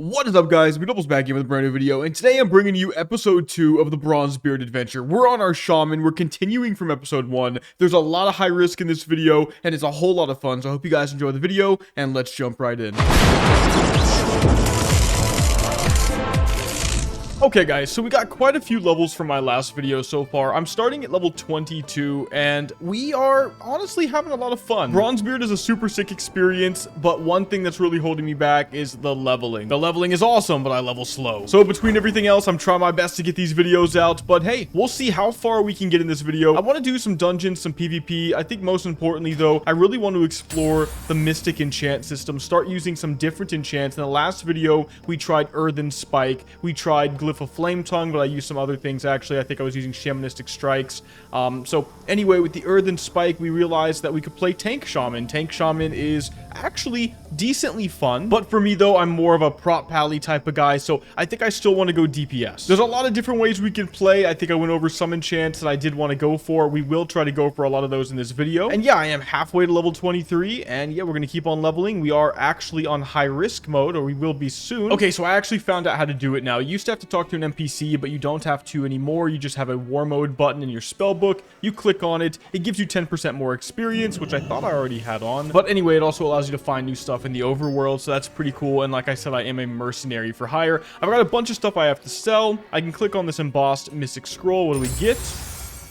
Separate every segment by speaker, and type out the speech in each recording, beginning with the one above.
Speaker 1: What is up, guys? Mcdoubles back here with a brand new video, and today I'm bringing you episode 2 of the Bronzebeard adventure. We're on our Shaman. We're continuing from episode 1. There's a lot of high risk in this video, and it's a whole lot of fun, so I hope you guys enjoy the video, and let's jump right in. Okay guys, so we got quite a few levels from my last video so far. I'm starting at level 22, and we are honestly having a lot of fun. Bronzebeard is a super sick experience, but one thing that's really holding me back is the leveling. The leveling is awesome, but I level slow. So between everything else, I'm trying my best to get these videos out, but hey, we'll see how far we can get in this video. I want to do some dungeons, some PvP. I think most importantly though, I really want to explore the Mystic enchant system, start using some different enchants. In the last video, we tried Earthen Spike, we tried Glyph of Flame Tongue, but I used some other things actually. I think I was using Shamanistic Strikes. So anyway, with the Earthen Spike, we realized that we could play Tank Shaman. Tank Shaman is actually decently fun, but for me though, I'm more of a prop pally type of guy, so I think I still want to go DPS. There's a lot of different ways we can play. I think I went over some enchants that I did want to go for. We will try to go for a lot of those in this video. And yeah, I am halfway to level 23, and yeah, we're going to keep on leveling. We are actually on high risk mode, or we will be soon. Okay, so I actually found out how to do it now. You used to have to talk to an NPC, but you don't have to anymore. You just have a war mode button in your spell book. You click on it. It gives you 10% more experience, which I thought I already had on. But anyway, it also allows you to find new stuff in the overworld, so that's pretty cool. And like I said, I am a mercenary for hire. I've got a bunch of stuff I have to sell. I can click on this embossed mystic scroll. What do we get?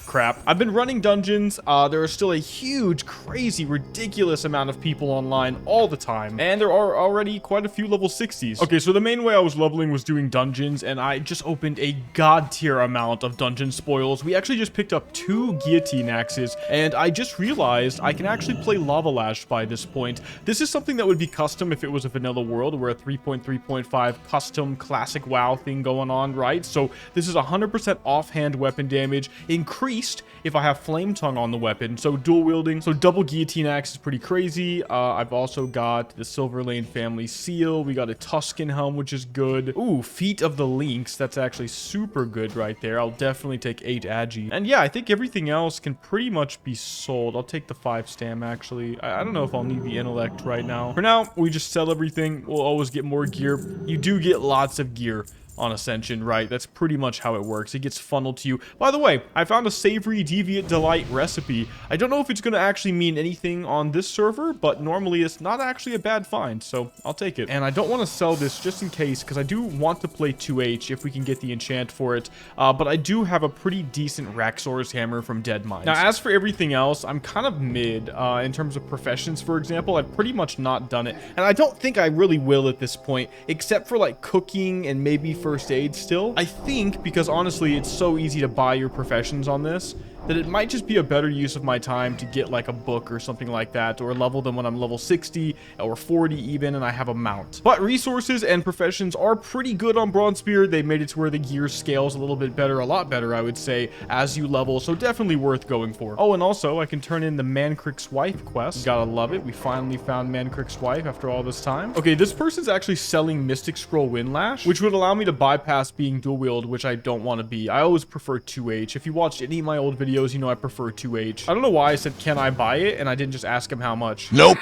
Speaker 1: Crap. I've been running dungeons. There are still a huge, crazy, ridiculous amount of people online all the time, and there are already quite a few level 60s. Okay, so the main way I was leveling was doing dungeons, and I just opened a god tier amount of dungeon spoils. We actually just picked up 2 guillotine axes, and I just realized I can actually play Lava Lash by this point. This is something that would be custom if it was a vanilla world, where a 3.3.5 custom classic WoW thing going on, right? So this is 100% offhand weapon damage, increased if I have Flame Tongue on the weapon, so dual wielding. So double guillotine axe is pretty crazy. I've also got the Silver Lane family seal. We got a Tuscan helm, which is good. Ooh, Feet of the Lynx. That's actually super good right there. I'll definitely take 8 agi. And yeah, I think everything else can pretty much be sold. I'll take the 5 stam actually. I don't know if I'll need the intellect right now. For now, we just sell everything. We'll always get more gear. You do get lots of gear on Ascension, right? That's pretty much how it works. It gets funneled to you. By the way, I found a savory deviant delight recipe. I don't know if it's going to actually mean anything on this server, but normally it's not actually a bad find, so I'll take it. And I don't want to sell this just in case, because I do want to play 2H if we can get the enchant for it, but I do have a pretty decent Raxor's hammer from Dead Mines. Now, as for everything else, I'm kind of mid in terms of professions, for example. I've pretty much not done it, and I don't think I really will at this point, except for like cooking and maybe first aid still. I think because honestly it's so easy to buy your professions on this that it might just be a better use of my time to get like a book or something like that, or level them when I'm level 60 or 40 even and I have a mount. But resources and professions are pretty good on Bronzebeard. They made it to where the gear scales a little bit better, a lot better I would say, as you level, so definitely worth going for. Oh, and also I can turn in the Mancrick's wife quest. Gotta love it. We finally found Mancrick's wife after all this time. Okay, this person's actually selling Mystic Scroll Windlash, which would allow me to bypass being dual wield, which I don't want to be. I always prefer 2H. If you watched any of my old videos, you know I prefer 2H. I don't know why I said, can I buy it? And I didn't just ask him how much.
Speaker 2: Nope.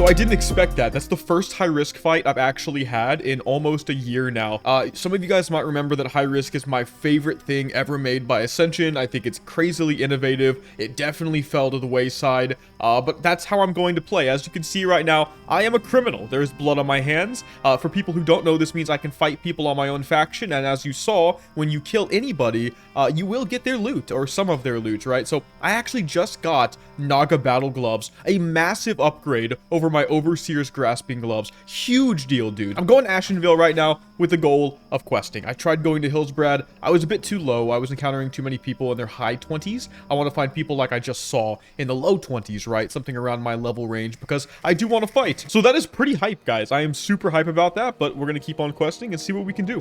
Speaker 1: So I didn't expect that. That's the first high-risk fight I've actually had in almost a year now. Some of you guys might remember that high-risk is my favorite thing ever made by Ascension. I think it's crazily innovative. It definitely fell to the wayside, but that's how I'm going to play. As you can see right now, I am a criminal. There's blood on my hands. For people who don't know, this means I can fight people on my own faction, and as you saw, when you kill anybody, you will get their loot, or some of their loot, right? So I actually just got Naga Battle Gloves, a massive upgrade over my Overseer's Grasping Gloves. Huge deal, dude. I'm going to Ashenvale right now with the goal of questing. I tried going to Hillsbrad. I was a bit too low. I was encountering too many people in their high 20s. I want to find people like I just saw in the low 20s, right? Something around my level range, because I do want to fight. So that is pretty hype, guys. I am super hype about that, but we're going to keep on questing and see what we can do.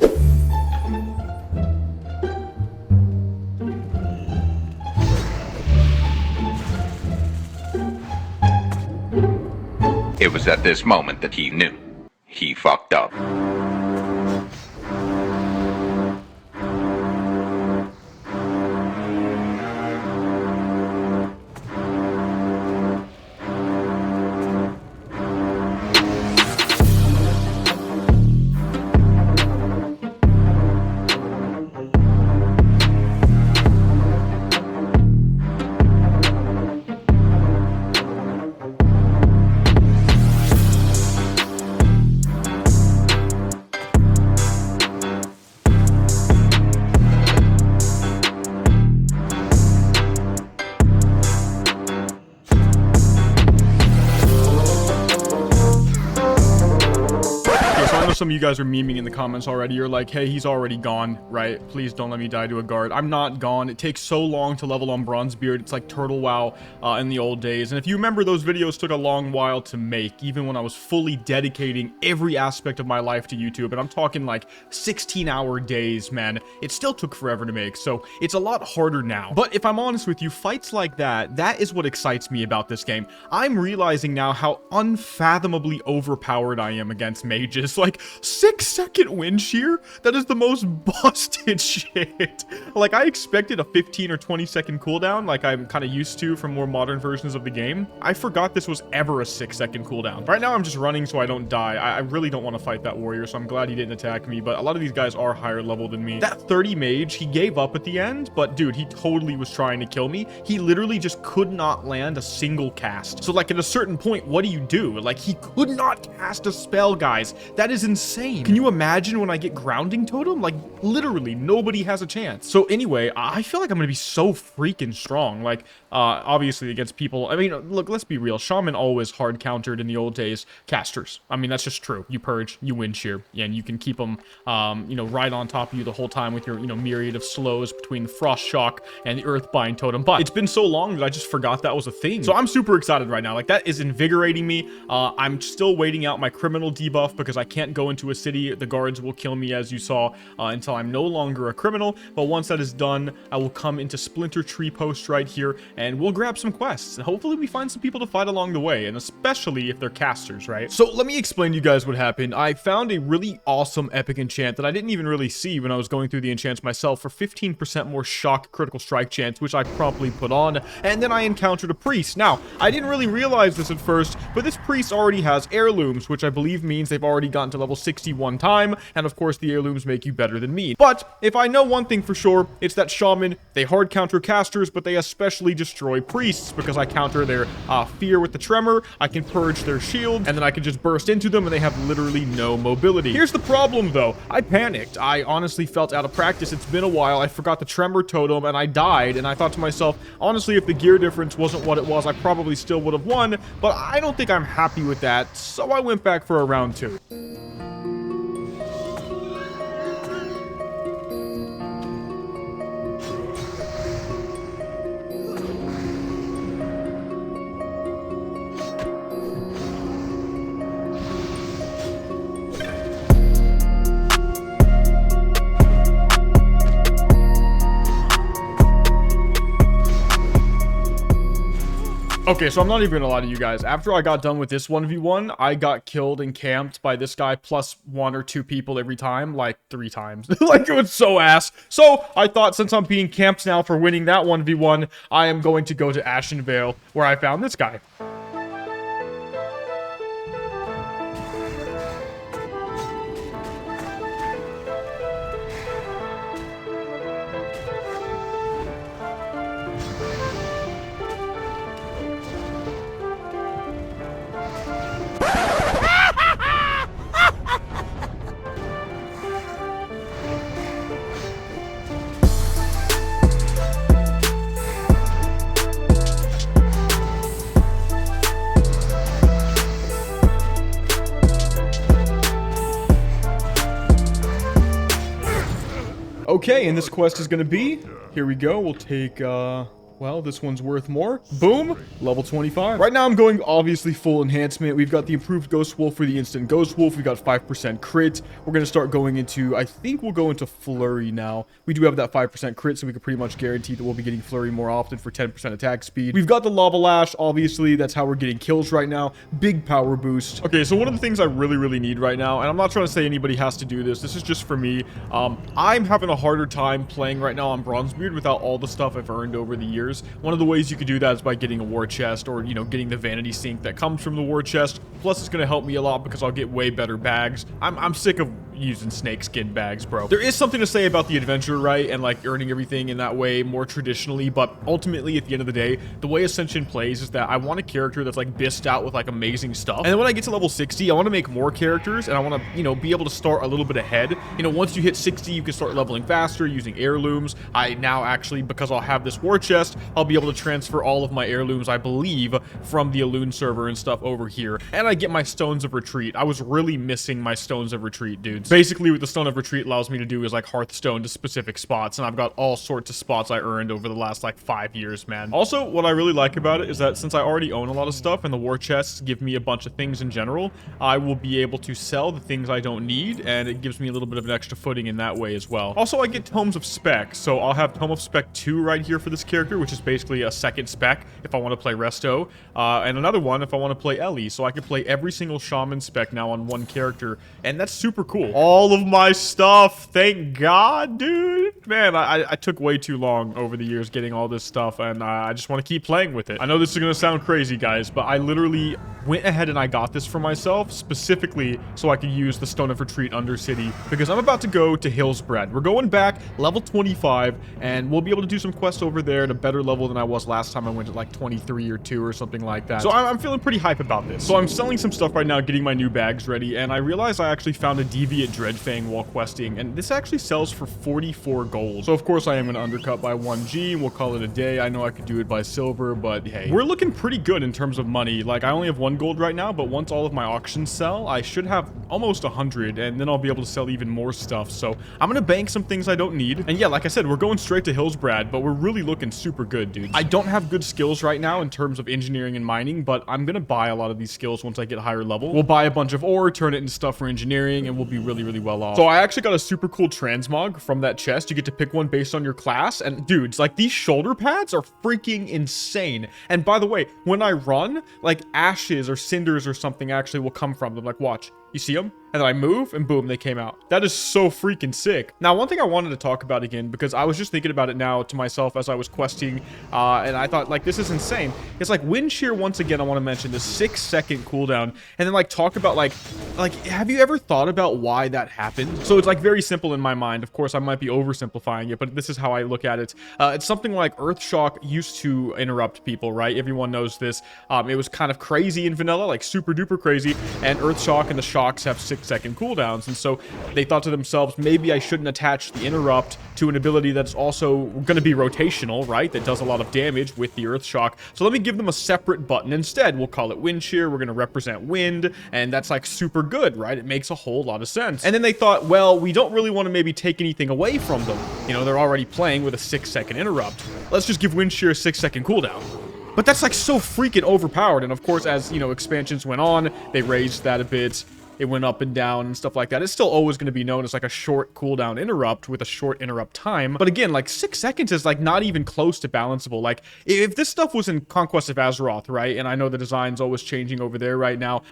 Speaker 2: It was at this moment that he knew. He fucked up.
Speaker 1: Some of you guys are memeing in the comments already. You're like, hey, he's already gone, right? Please don't let me die to a guard. I'm not gone. It takes so long to level on Bronzebeard. It's like Turtle WoW in the old days. And if you remember, those videos took a long while to make, even when I was fully dedicating every aspect of my life to YouTube. And I'm talking like 16-hour days, man. It still took forever to make, so it's a lot harder now. But if I'm honest with you, fights like that is what excites me about this game. I'm realizing now how unfathomably overpowered I am against mages. Like, 6-second wind shear? That is the most busted shit. Like, I expected a 15 or 20-second cooldown, like I'm kind of used to from more modern versions of the game. I forgot this was ever a 6-second cooldown. Right now, I'm just running so I don't die. I really don't want to fight that warrior, so I'm glad he didn't attack me, but a lot of these guys are higher level than me. That 30 mage, he gave up at the end, but dude, he totally was trying to kill me. He literally just could not land a single cast. So, like, at a certain point, what do? Like, he could not cast a spell, guys. That is insane. Can you imagine when I get grounding totem? Like, literally nobody has a chance. So anyway, I feel like I'm gonna be so freaking strong. Like, obviously against people, I mean, look, let's be real. Shaman always hard countered in the old days casters. I mean, that's just true. You purge, you wind shear, and you can keep them, you know, right on top of you the whole time with your, you know, myriad of slows between the frost shock and the earthbind totem. But it's been so long that I just forgot that was a thing. So I'm super excited right now. Like, that is invigorating me. I'm still waiting out my criminal debuff because I can't go into a city. The guards will kill me, as you saw, until I'm no longer a criminal. But once that is done, I will come into Splinter Tree Post right here, and we'll grab some quests. And hopefully we find some people to fight along the way, and especially if they're casters, right? So let me explain to you guys what happened. I found a really awesome epic enchant that I didn't even really see when I was going through the enchants myself for 15% more shock critical strike chance, which I promptly put on. And then I encountered a priest. Now, I didn't really realize this at first, but this priest already has heirlooms, which I believe means they've already gotten to level 61 time, and of course the heirlooms make you better than me. But if I know one thing for sure, it's that Shaman, they hard counter casters, but they especially destroy priests, because I counter their fear with the tremor, I can purge their shield, and then I can just burst into them and they have literally no mobility. Here's the problem though, I panicked. I honestly felt out of practice. It's been a while. I forgot the tremor totem and I died, and I thought to myself, honestly, if the gear difference wasn't what it was, I probably still would have won, but I don't think I'm happy with that, so I went back for a round 2. Okay, so I'm not even gonna lie to you guys. After I got done with this 1v1, I got killed and camped by this guy plus 1 or 2 people every time, like 3 times. Like, it was so ass. So I thought, since I'm being camped now for winning that 1v1, I am going to go to Ashenvale, where I found this guy. Okay, and this quest is gonna be, here we go, we'll take, well, this one's worth more. Boom, level 25. Right now I'm going obviously full enhancement. We've got the improved Ghost Wolf for the instant Ghost Wolf. We've got 5% crit. We're going to start going into, I think we'll go into Flurry now. We do have that 5% crit, so we can pretty much guarantee that we'll be getting Flurry more often for 10% attack speed. We've got the Lava Lash, obviously. That's how we're getting kills right now. Big power boost. Okay, so one of the things I really need right now, and I'm not trying to say anybody has to do this. This is just for me. I'm having a harder time playing right now on Bronzebeard without all the stuff I've earned over the years. One of the ways you could do that is by getting a war chest, or, you know, getting the vanity sync that comes from the war chest. Plus, it's going to help me a lot because I'll get way better bags. I'm sick of using snakeskin bags, bro. There is something to say about the adventure, right? And like earning everything in that way more traditionally, but ultimately at the end of the day, the way Ascension plays is that I want a character that's like bissed out with like amazing stuff. And then when I get to level 60, I want to make more characters, and I want to, you know, be able to start a little bit ahead. You know, once you hit 60, you can start leveling faster using heirlooms. I now actually, because I'll have this war chest, I'll be able to transfer all of my heirlooms, I believe, from the Elune server and stuff over here. And I get my Stones of Retreat. I was really missing my Stones of Retreat, dudes. Basically, what the Stone of Retreat allows me to do is like Hearthstone to specific spots, and I've got all sorts of spots I earned over the last like 5 years, man. Also, what I really like about it is that since I already own a lot of stuff and the war chests give me a bunch of things in general, I will be able to sell the things I don't need, and it gives me a little bit of an extra footing in that way as well. Also, I get Tomes of Spec, so I'll have Tome of Spec 2 right here for this character, which is basically a second spec if I want to play Resto, and another one if I want to play Ellie, so I can play every single Shaman spec now on one character, and that's super cool. All of my stuff, thank God, dude. Man, I took way too long over the years getting all this stuff, and I just want to keep playing with it. I know this is going to sound crazy, guys, but I literally went ahead and I got this for myself specifically so I could use the Stone of Retreat Undercity, because I'm about to go to Hillsbred. We're going back level 25, and we'll be able to do some quests over there at a better level than I was last time I went at like 23 or 2 or something like that. So I'm feeling pretty hype about this. So I'm selling some stuff right now, getting my new bags ready, and I realized I actually found a Deviant Dreadfang while questing, and this actually sells for 44 gold. So of course I am going to undercut by 1G, and we'll call it a day. I know I could do it by silver, but hey, we're looking pretty good in terms of money. Like, I only have 1 gold right now, but once all of my auctions sell, I should have almost 100, and then I'll be able to sell even more stuff. So I'm going to bank some things I don't need. And yeah, like I said, we're going straight to Hillsbrad, but we're really looking super good, dude. I don't have good skills right now in terms of engineering and mining, but I'm going to buy a lot of these skills once I get higher level. We'll buy a bunch of ore, turn it into stuff for engineering, and we'll be really well off. So I actually got a super cool transmog from that chest. You get to pick one based on your class, and dudes, like, these shoulder pads are freaking insane. And by the way, when I run, like, ashes or cinders or something actually will come from them. Like, watch. You see them? And then I move, and boom, they came out. That is so freaking sick. Now, one thing I wanted to talk about again, because I was just thinking about it now to myself as I was questing, and I thought, like, this is insane. It's like Wind Shear, once again, I want to mention the 6-second cooldown, and then, like, talk about, like, have you ever thought about why that happened? So it's, like, very simple in my mind. Of course, I might be oversimplifying it, but this is how I look at it. It's something like Earthshock used to interrupt people, right? Everyone knows this. It was kind of crazy in vanilla, like, super duper crazy, and Earthshock and the shocks have 6-second cooldowns, and so they thought to themselves, maybe I shouldn't attach the interrupt to an ability that's also going to be rotational, right? That does a lot of damage with the Earth Shock. So let me give them a separate button instead. We'll call it Wind Shear. We're going to represent wind, and that's like super good, right? It makes a whole lot of sense. And then they thought, well, we don't really want to maybe take anything away from them. You know, they're already playing with a 6-second interrupt. Let's just give Wind Shear a 6-second cooldown. But that's like so freaking overpowered. And of course, as, you know, expansions went on, they raised that a bit. It went up and down and stuff like that. It's still always going to be known as like a short cooldown interrupt with a short interrupt time. But again, like 6 seconds is like not even close to balanceable. Like if this stuff was in Conquest of Azeroth, right? And I know the design's always changing over there right now.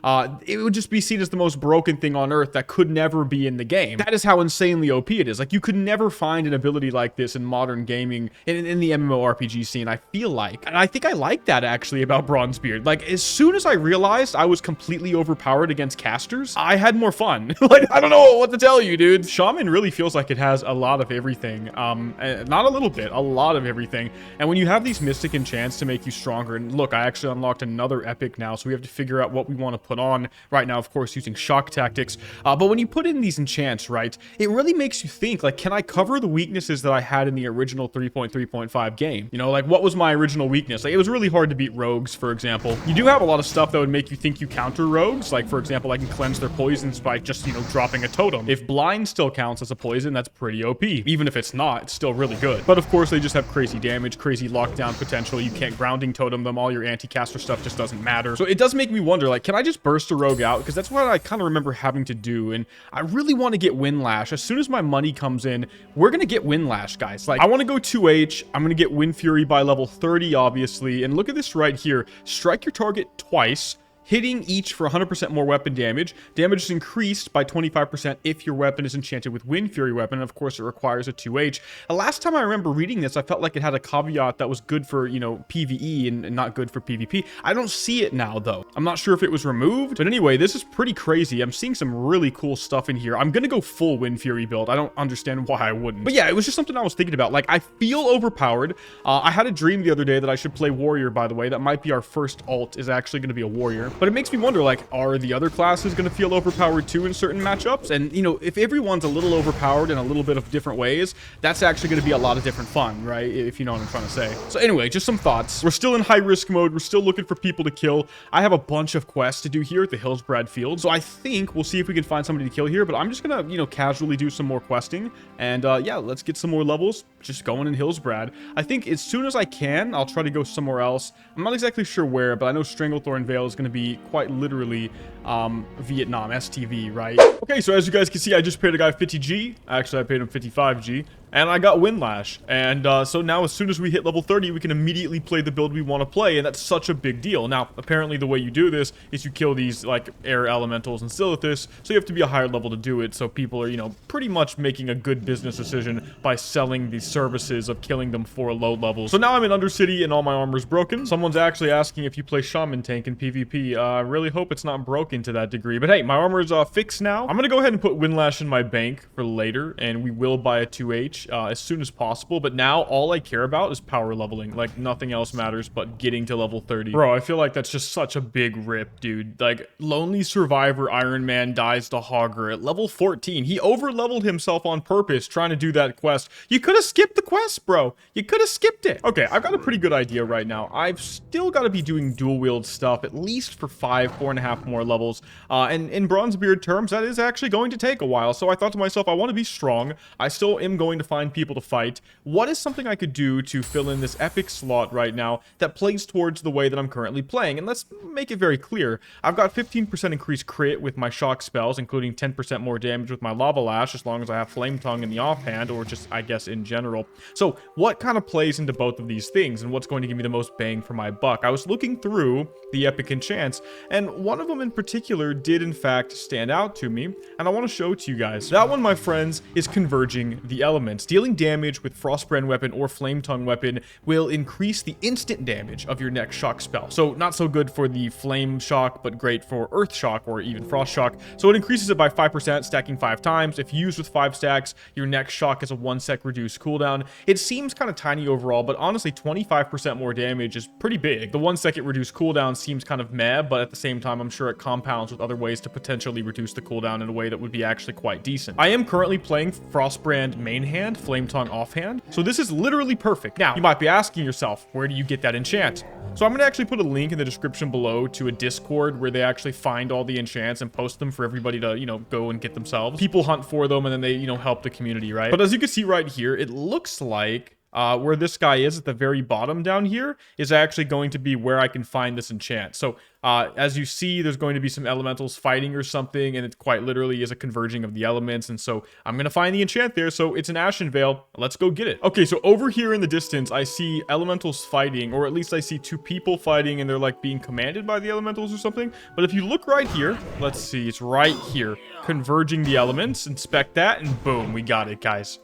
Speaker 1: It would just be seen as the most broken thing on Earth that could never be in the game. That is how insanely OP it is. Like you could never find an ability like this in modern gaming in the MMORPG scene, I feel like. And I think I like that actually about Bronzebeard. Like as soon as I realized I was completely overpowered against casters, I had more fun. Like, I don't know what to tell you, dude. Shaman really feels like it has a lot of everything. Not a little bit, a lot of everything. And when you have these mystic enchants to make you stronger, and look, I actually unlocked another epic now, so we have to figure out what we want to put on right now, of course, using shock tactics. But when you put in these enchants, right, it really makes you think, like, can I cover the weaknesses that I had in the original 3.3.5 game? You know, like, what was my original weakness? Like, it was really hard to beat rogues, for example. You do have a lot of stuff that would make you think you counter rogues. Like, for example, I can cleanse their poisons by just, you know, dropping a totem. If blind still counts as a poison, that's pretty OP. Even if it's not, it's still really good. But of course, they just have crazy damage, crazy lockdown potential. You can't grounding totem them. All your anti-caster stuff just doesn't matter. So it does make me wonder, like, can I just burst a rogue out? Because that's what I kind of remember having to do. And I really want to get Windlash. As soon as my money comes in, we're going to get Windlash, guys. Like, I want to go 2H. I'm going to get Wind Fury by level 30, obviously. And look at this right here. Strike your target twice, hitting each for 100% more weapon damage. Damage is increased by 25% if your weapon is enchanted with Wind Fury weapon. And of course, it requires a 2H. The last time I remember reading this, I felt like it had a caveat that was good for, you know, PvE and not good for PvP. I don't see it now, though. I'm not sure if it was removed. But anyway, this is pretty crazy. I'm seeing some really cool stuff in here. I'm going to go full Wind Fury build. I don't understand why I wouldn't. But yeah, it was just something I was thinking about. Like, I feel overpowered. I had a dream the other day that I should play Warrior, by the way. That might be our first alt, is actually going to be a Warrior. But it makes me wonder, like, are the other classes going to feel overpowered too in certain matchups? And, you know, if everyone's a little overpowered in a little bit of different ways, that's actually going to be a lot of different fun, right? If you know what I'm trying to say. So anyway, just some thoughts. We're still in high risk mode. We're still looking for people to kill. I have a bunch of quests to do here at the Hillsbrad field. So I think we'll see if we can find somebody to kill here. But I'm just going to, you know, casually do some more questing. And yeah, let's get some more levels just going in Hillsbrad. I think as soon as I can, I'll try to go somewhere else. I'm not exactly sure where, but I know Stranglethorn Vale is going to be quite literally Vietnam, STV, right? Okay, so as you guys can see, I just paid a guy 50G. Actually, I paid him 55G. And I got Windlash. And so now as soon as we hit level 30, we can immediately play the build we want to play. And that's such a big deal. Now, apparently the way you do this is you kill these, like, air elementals and Silithus. So you have to be a higher level to do it. So people are, you know, pretty much making a good business decision by selling the services of killing them for low levels. So now I'm in Undercity and all my armor's broken. Someone's actually asking if you play Shaman tank in PvP. I really hope it's not broken to that degree. But hey, my armor's fixed now. I'm going to go ahead and put Windlash in my bank for later. And we will buy a 2H. As soon as possible, but now all I care about is power leveling. Like, nothing else matters but getting to level 30. Bro, I feel like that's just such a big rip, dude. Like, Lonely Survivor Iron Man dies to Hogger at level 14. He over-leveled himself on purpose trying to do that quest. You could have skipped the quest, bro. You could have skipped it. Okay, I've got a pretty good idea right now. I've still got to be doing dual wield stuff at least for 4.5 more levels. And in Bronzebeard terms, that is actually going to take a while. So I thought to myself, I want to be strong. I still am going to find people to fight. What is something I could do to fill in this epic slot right now that plays towards the way that I'm currently playing? And let's make it very clear. I've got 15% increased crit with my shock spells, including 10% more damage with my Lava Lash, as long as I have Flame Tongue in the offhand, or just, I guess, in general. So what kind of plays into both of these things, and what's going to give me the most bang for my buck? I was looking through the epic enchants, and one of them in particular did in fact stand out to me, and I want to show it to you guys. That one, my friends, is Converging the Elements. Dealing damage with Frostbrand weapon or Flame Tongue weapon will increase the instant damage of your next shock spell. So not so good for the Flame Shock, but great for Earth Shock or even Frost Shock. So it increases it by 5%, stacking 5 times. If used with 5 stacks, your next shock has a 1 sec reduced cooldown. It seems kind of tiny overall, but honestly 25% more damage is pretty big. The 1 second reduced cooldown seems kind of meh, but at the same time I'm sure it compounds with other ways to potentially reduce the cooldown in a way that would be actually quite decent. I am currently playing Frostbrand main hand, Flame Tongue offhand. So this is literally perfect. Now, you might be asking yourself, where do you get that enchant? So I'm going to actually put a link in the description below to a Discord where they actually find all the enchants and post them for everybody to, you know, go and get themselves. People hunt for them and then they, you know, help the community, right? But as you can see right here, it looks like where this guy is at the very bottom down here is actually going to be where I can find this enchant. So as you see, there's going to be some elementals fighting or something, and it quite literally is a converging of the elements. And so I'm going to find the enchant there. So it's an Ashen Vale. Let's go get it. Okay, so over here in the distance, I see elementals fighting, or at least I see 2 people fighting, and they're like being commanded by the elementals or something. But if you look right here, let's see, it's right here. Converging the elements. Inspect that, and boom, we got it, guys.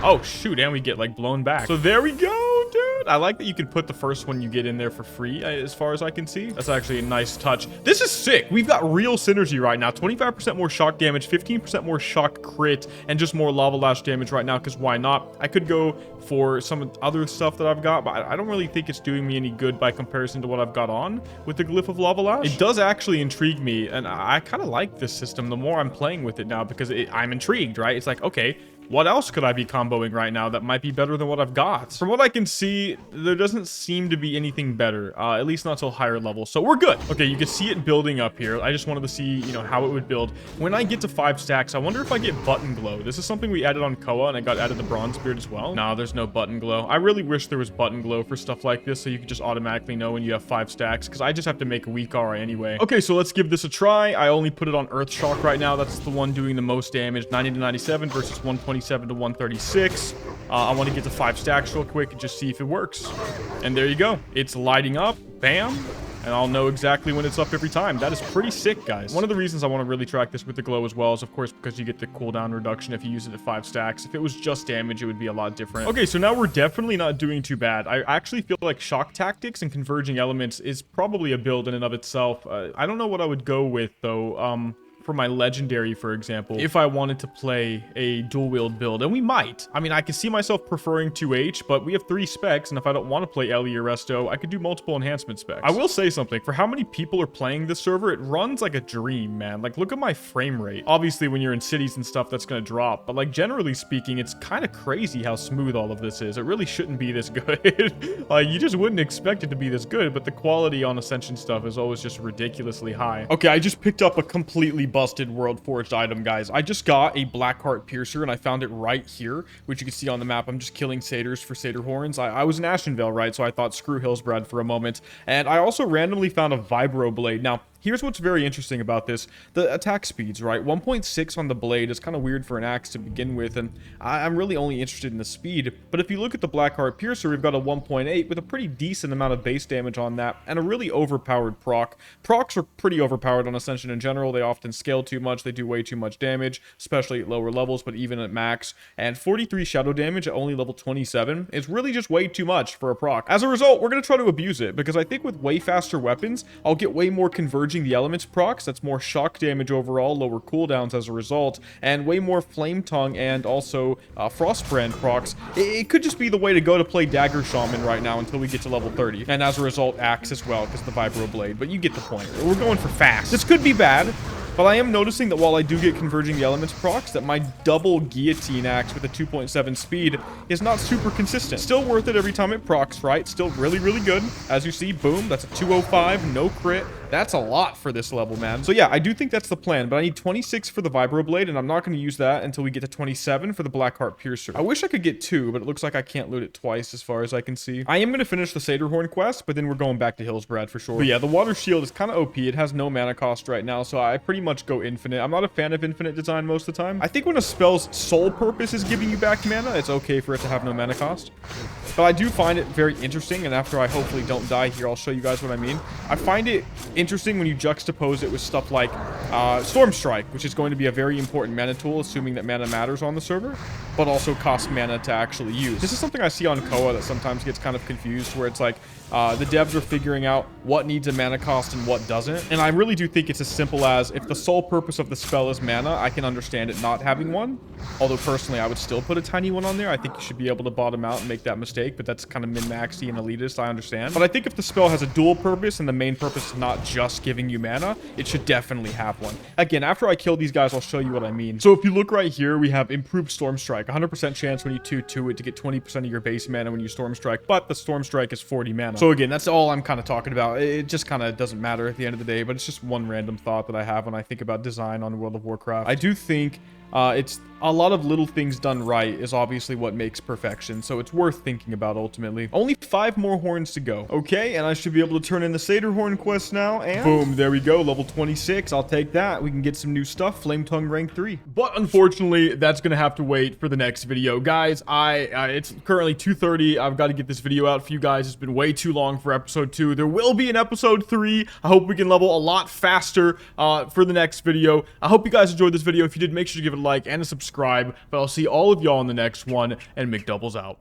Speaker 1: Oh, shoot, and we get, like, blown back. So there we go, dude. I like that you can put the first one you get in there for free, as far as I can see. That's actually a nice touch. This is sick. We've got real synergy right now. 25% more shock damage, 15% more shock crit, and just more Lava Lash damage right now, because why not? I could go for some other stuff that I've got, but I don't really think it's doing me any good by comparison to what I've got on with the Glyph of Lava Lash. It does actually intrigue me, and I kind of like this system the more I'm playing with it now, because I'm intrigued, right? It's like, okay, what else could I be comboing right now that might be better than what I've got? From what I can see, there doesn't seem to be anything better, at least not till higher levels, so we're good. Okay, you can see it building up here. I just wanted to see, you know, how it would build. When I get to 5 stacks, I wonder if I get button glow. This is something we added on Koa, and I got added the Bronzebeard as well. No, there's no button glow. I really wish there was button glow for stuff like this, so you could just automatically know when you have 5 stacks, because I just have to make a weak aura anyway. Okay, so let's give this a try. I only put it on Earth Shock right now. That's the one doing the most damage. 90 to 97 versus 127 to 136. I want to get to 5 stacks real quick and just see if it works. And there you go. It's lighting up. Bam. And I'll know exactly when it's up every time. That is pretty sick, guys. One of the reasons I want to really track this with the glow as well is, of course, because you get the cooldown reduction if you use it at 5 stacks. If it was just damage, it would be a lot different. Okay, so now we're definitely not doing too bad. I actually feel like shock tactics and converging elements is probably a build in and of itself. I don't know what I would go with, though. For my legendary, for example, if I wanted to play a dual wield build, and we might. I mean, I can see myself preferring 2H, but we have 3 specs, and if I don't want to play Ellie or Resto, I could do multiple enhancement specs. I will say something. For how many people are playing this server, it runs like a dream, man. Like, look at my frame rate. Obviously, when you're in cities and stuff, that's going to drop, but like, generally speaking, it's kind of crazy how smooth all of this is. It really shouldn't be this good. Like, you just wouldn't expect it to be this good, but the quality on Ascension stuff is always just ridiculously high. Okay, I just picked up a completely busted world forged item, guys. I just got a Blackheart Piercer, and I found it right here, which you can see on the map. I'm just killing satyrs for satyr horns. I was in Ashenvale, right? So I thought screw Hillsbrad for a moment. And I also randomly found a Vibroblade. Now, here's what's very interesting about this. The attack speeds, right? 1.6 on the blade is kind of weird for an axe to begin with, and I'm really only interested in the speed. But if you look at the Blackheart Piercer, we've got a 1.8 with a pretty decent amount of base damage on that, and a really overpowered proc. Procs are pretty overpowered on Ascension in general. They often scale too much. They do way too much damage, especially at lower levels, but even at max. And 43 shadow damage at only level 27 is really just way too much for a proc. As a result, we're going to try to abuse it, because I think with way faster weapons, I'll get way more converging the elements procs. That's more shock damage overall, lower cooldowns as a result, and way more flame tongue and also frostbrand procs. It could just be the way to go to play dagger shaman right now until we get to level 30, and as a result axe as well because of the vibroblade. But you get the point. We're going for fast. This could be bad, but I am noticing that while I do get converging the elements procs, that my double guillotine axe with a 2.7 speed is not super consistent. Still worth it every time it procs, right? Still really, really good. As you see, boom, that's a 205, no crit. That's a lot for this level, man. So yeah, I do think that's the plan, but I need 26 for the Vibroblade, and I'm not going to use that until we get to 27 for the Blackheart Piercer. I wish I could get 2, but it looks like I can't loot it twice as far as I can see. I am going to finish the Satyrhorn quest, but then we're going back to Hillsbrad for sure. But yeah, the Water Shield is kind of OP. It has no mana cost right now, so I pretty much go infinite. I'm not a fan of infinite design most of the time. I think when a spell's sole purpose is giving you back mana, it's okay for it to have no mana cost. But I do find it very interesting, and after I hopefully don't die here, I'll show you guys what I mean. I find it interesting when you juxtapose it with stuff like Storm Strike, which is going to be a very important mana tool, assuming that mana matters on the server, but also costs mana to actually use. This is something I see on Koa that sometimes gets kind of confused, where it's like the devs are figuring out what needs a mana cost and what doesn't. And I really do think it's as simple as, if the sole purpose of the spell is mana, I can understand it not having one. Although personally, I would still put a tiny one on there. I think you should be able to bottom out and make that mistake, but that's kind of min-maxy and elitist, I understand. But I think if the spell has a dual purpose and the main purpose is not just giving you mana, it should definitely have one. Again, after I kill these guys, I'll show you what I mean. So if you look right here, we have improved Storm Strike. 100% chance when you 2-2 it to get 20% of your base mana when you Storm Strike, but the Storm Strike is 40 mana. So again, that's all I'm kind of talking about. It just kind of doesn't matter at the end of the day, but it's just one random thought that I have when I think about design on World of Warcraft. I do think it's a lot of little things done right is obviously what makes perfection, so it's worth thinking about ultimately. Only 5 more horns to go. Okay, and I should be able to turn in the Satyrhorn quest now, and boom, there we go, level 26. I'll take that. We can get some new stuff, Flame Tongue rank 3. But unfortunately, that's gonna have to wait for the next video. Guys, it's currently 2:30. I've got to get this video out for you guys. It's been way too long for episode 2. There will be an episode 3. I hope we can level a lot faster for the next video. I hope you guys enjoyed this video. If you did, make sure to give it a like and a subscribe, but I'll see all of y'all in the next one, and Mcdoubles out.